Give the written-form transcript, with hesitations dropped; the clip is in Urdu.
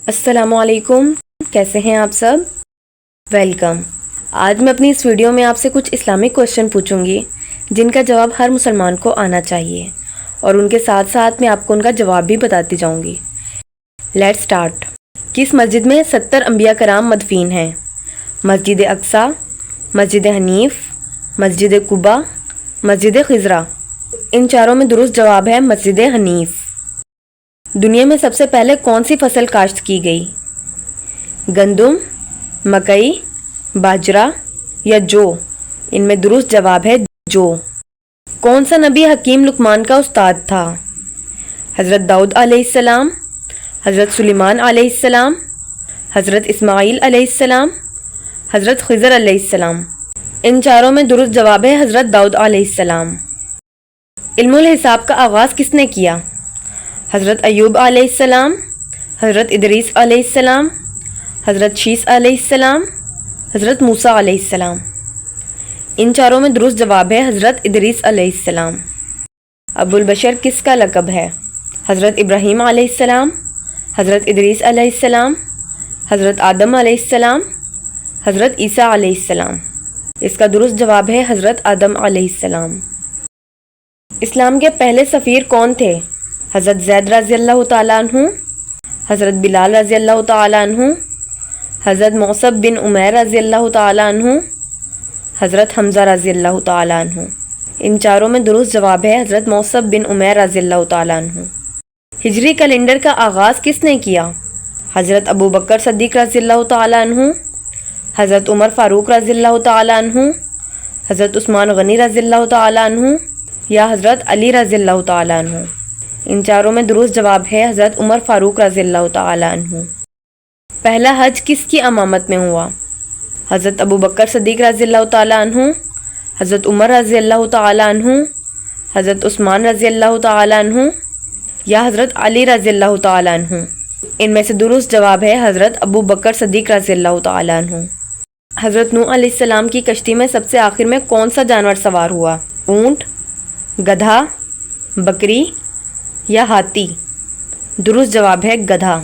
السلام علیکم، کیسے ہیں آپ سب؟ ویلکم۔ آج میں اپنی اس ویڈیو میں آپ سے کچھ اسلامک کویشچن پوچھوں گی جن کا جواب ہر مسلمان کو آنا چاہیے، اور ان کے ساتھ ساتھ میں آپ کو ان کا جواب بھی بتاتی جاؤں گی۔ Let's start. کس مسجد میں 70 انبیاء کرام مدفین ہیں؟ مسجد اقصی، مسجد حنیف، مسجد قباء، مسجد خضرا۔ ان چاروں میں درست جواب ہے مسجد حنیف۔ دنیا میں سب سے پہلے کون سی فصل کاشت کی گئی؟ گندم، مکئی، باجرہ یا جو؟ ان میں درست جواب ہے جو۔ کون سا نبی حکیم لقمان کا استاد تھا؟ حضرت داؤد علیہ السلام، حضرت سلیمان علیہ السلام، حضرت اسماعیل علیہ السلام، حضرت خضر علیہ السلام۔ ان چاروں میں درست جواب ہے حضرت داؤد علیہ السلام۔ علم الحساب کا آغاز کس نے کیا؟ حضرت ایوب علیہ السلام، حضرت ادریس علیہ السلام، حضرت شیس علیہ السلام، حضرت موسیٰ علیہ السلام۔ ان چاروں میں درست جواب ہے حضرت ادریس علیہ السلام۔ ابو البشر کس کا لقب ہے؟ حضرت ابراہیم علیہ السلام، حضرت ادریس علیہ السلام، حضرت آدم علیہ السلام، حضرت عیسیٰ علیہ السلام۔ اس کا درست جواب ہے حضرت آدم علیہ السلام۔ اسلام کے پہلے سفیر کون تھے؟ حضرت زید رضی اللہ تعالیٰ عنہ، حضرت بلال رضی اللہ تعالیٰ عنہ، حضرت مصعب بن عمیر رضی اللہ تعالیٰ عنہ، حضرت حمزہ رضی اللہ تعالیٰ عنہ۔ ان چاروں میں درست جواب ہے حضرت مصعب بن عمیر رضی اللہ تعالیٰ عنہ۔ ہجری کیلنڈر کا آغاز کس نے کیا؟ حضرت ابو بکر صدیق رضی اللہ تعالیٰ عنہ، حضرت عمر فاروق رضی اللہ تعالیٰ عنہ، حضرت عثمان غنی رضی اللہ تعالیٰ عنہ یا حضرت علی رضی اللہ تعالیٰ عنہ۔ ان چاروں میں درست جواب ہے حضرت عمر فاروق رضی اللہ تعالیٰ عنہ۔ پہلا حج کس کی امامت میں ہوا؟ حضرت ابو بکر صدیق رضی اللہ تعالیٰ عنہ، حضرت عمر رضی اللہ تعالیٰ عنہ، حضرت عثمان رضی اللہ تعالیٰ عنہ یا حضرت علی رضی اللہ تعالیٰ عنہ۔ ان میں سے درست جواب ہے حضرت ابو بکر صدیق رضی اللہ تعالیٰ عنہ۔ حضرت نوح علیہ السلام کی کشتی میں سب سے آخر میں کون سا جانور سوار ہوا؟ اونٹ، گدھا، بکری یا ہاتھی؟ درست جواب ہے گدھا۔